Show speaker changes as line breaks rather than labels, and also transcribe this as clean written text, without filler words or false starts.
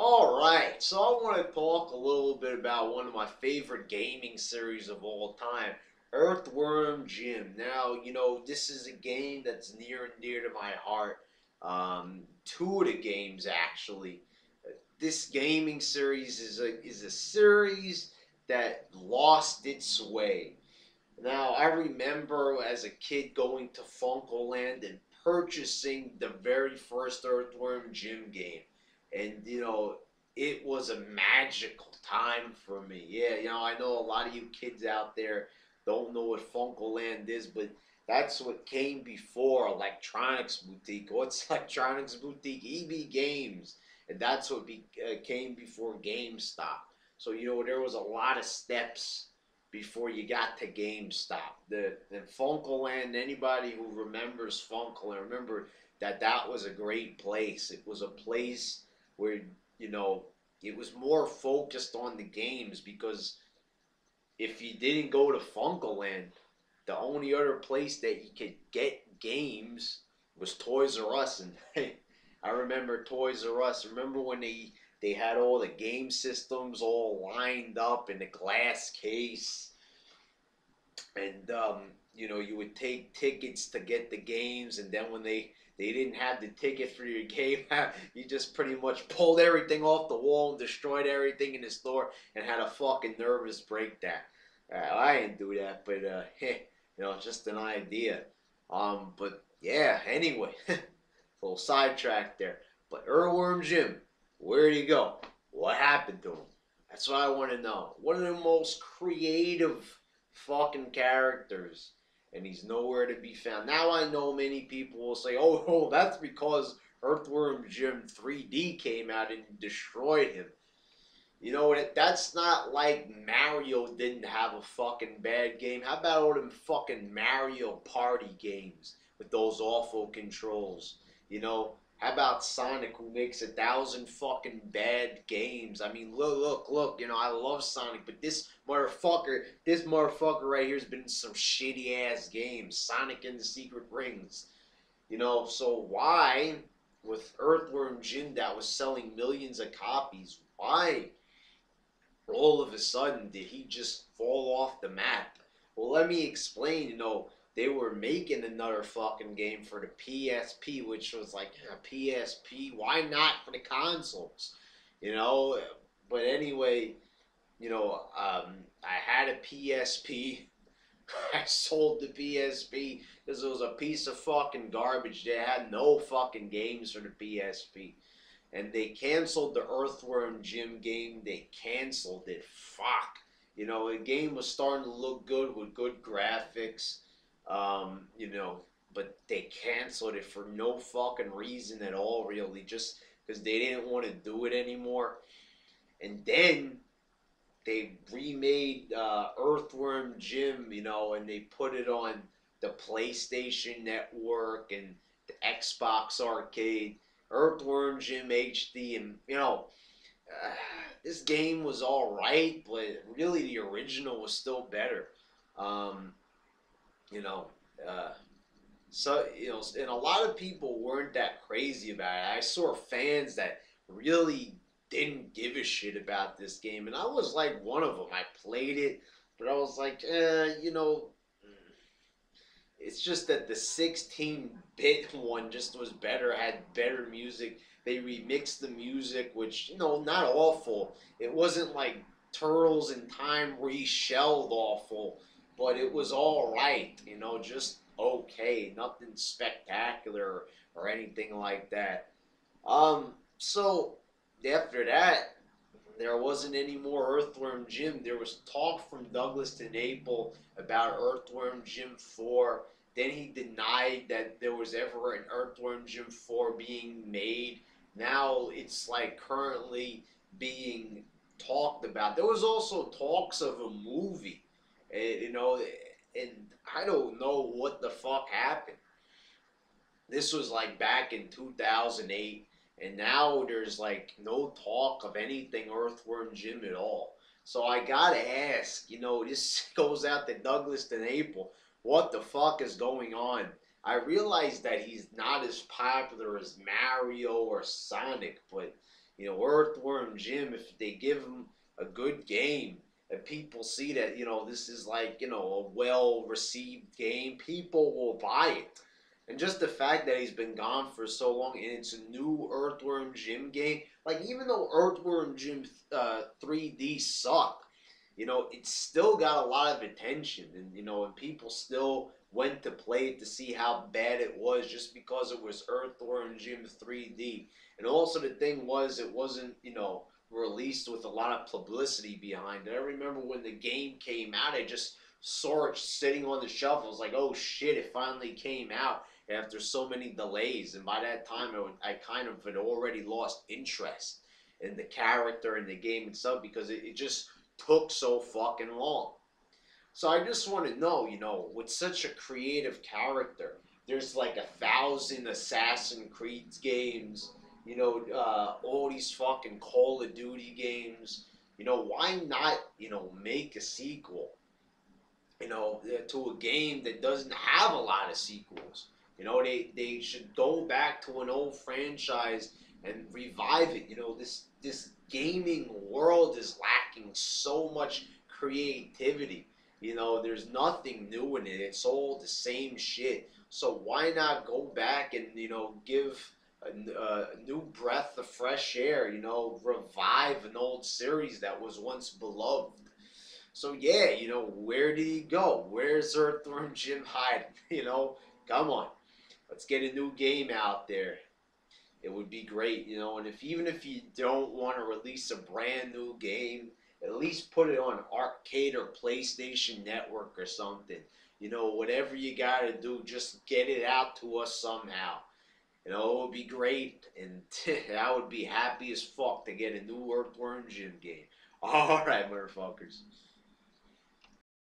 Alright, so I want to talk a little bit about one of my favorite gaming series of all time, Earthworm Jim. Now, this is a game that's near and dear to my heart. Two of the games, actually. This gaming series is a series that lost its way. Now, I remember as a kid going to Funkoland and purchasing the very first Earthworm Jim game. And, it was a magical time for me. Yeah, I know a lot of you kids out there don't know what Funkoland is, but that's what came before Electronics Boutique. What's Electronics Boutique? EB Games. And that's what came before GameStop. So, there was a lot of steps before you got to GameStop. The Funkoland, anybody who remembers Funkoland, remember that was a great place. It was a place where, you know, it was more focused on the games because if you didn't go to Funkoland, the only other place that you could get games was Toys R Us. And I remember Toys R Us. Remember when they had all the game systems all lined up in the glass case, and you would take tickets to get the games, and then when they didn't have the ticket for your game, you just pretty much pulled everything off the wall and destroyed everything in the store and had a fucking nervous breakdown. I didn't do that, but just an idea. But yeah, anyway, a little sidetrack there. But Earthworm Jim, where'd he go? What happened to him? That's what I want to know. One of the most creative fucking characters, and he's nowhere to be found. Now I know many people will say, "Oh, that's because Earthworm Jim 3D came out and destroyed him." You know what? That's not like Mario didn't have a fucking bad game. How about all them fucking Mario Party games with those awful controls? How about Sonic, who makes 1,000 fucking bad games? I mean, look. I love Sonic, but this motherfucker right here has been in some shitty ass games. Sonic and the Secret Rings. So why, with Earthworm Jim that was selling millions of copies, why all of a sudden did he just fall off the map? Well, let me explain. They were making another fucking game for the PSP, which was like a PSP. Why not for the consoles? You know. But anyway, I had a PSP. I sold the PSP because it was a piece of fucking garbage. They had no fucking games for the PSP. And they canceled the Earthworm Jim game. They canceled it. Fuck. The game was starting to look good with good graphics. But they canceled it for no fucking reason at all, really. Just because they didn't want to do it anymore. And then they remade Earthworm Jim, and they put it on the PlayStation Network and the Xbox Arcade. Earthworm Jim HD, and this game was all right, but really the original was still better. Um, you know, uh, and a lot of people weren't that crazy about it. I saw fans that really didn't give a shit about this game, and I was like one of them. I played it, but I was like, it's just that the 16-bit one just was better, had better music. They remixed the music, which, not awful. It wasn't like Turtles in Time reshelled awful, but it was all right, just okay. Nothing spectacular or anything like that. So after that, there wasn't any more Earthworm Jim. There was talk from Douglas to Naples about Earthworm Jim 4. Then he denied that there was ever an Earthworm Jim 4 being made. Now it's like currently being talked about. There was also talks of a movie, and I don't know what the fuck happened. This was like back in 2008, and now there's like no talk of anything Earthworm Jim at all. So I gotta ask, this goes out to Douglas to Naples. What the fuck is going on? I realize that he's not as popular as Mario or Sonic, but Earthworm Jim, if they give him a good game and people see that, this is like, a well received game, people will buy it. And just the fact that he's been gone for so long and it's a new Earthworm Jim game, like even though Earthworm Jim 3D sucked, it's still got a lot of attention, and people still went to play it to see how bad it was just because it was Earthworm Jim 3D. And also the thing was, it wasn't, released with a lot of publicity behind it. I remember when the game came out, I just saw it sitting on the shelf. I was like, oh shit, it finally came out after so many delays. And by that time, I kind of had already lost interest in the character and the game itself because it just took so fucking long. So I just want to know, with such a creative character, there's like 1,000 Assassin's Creed games, all these fucking Call of Duty games. Why not, make a sequel, to a game that doesn't have a lot of sequels? They should go back to an old franchise and revive it. This gaming world is lacking so much creativity. There's nothing new in it. It's all the same shit. So why not go back and give a new breath of fresh air? Revive an old series that was once beloved. So yeah, where did he go? Where's Earthworm Jim hiding? Come on, let's get a new game out there. It would be great, and even if you don't want to release a brand new game, at least put it on arcade or PlayStation Network or something. Whatever you gotta do, just get it out to us somehow. It would be great, and I would be happy as fuck to get a new Earthworm Jim game. All right, motherfuckers.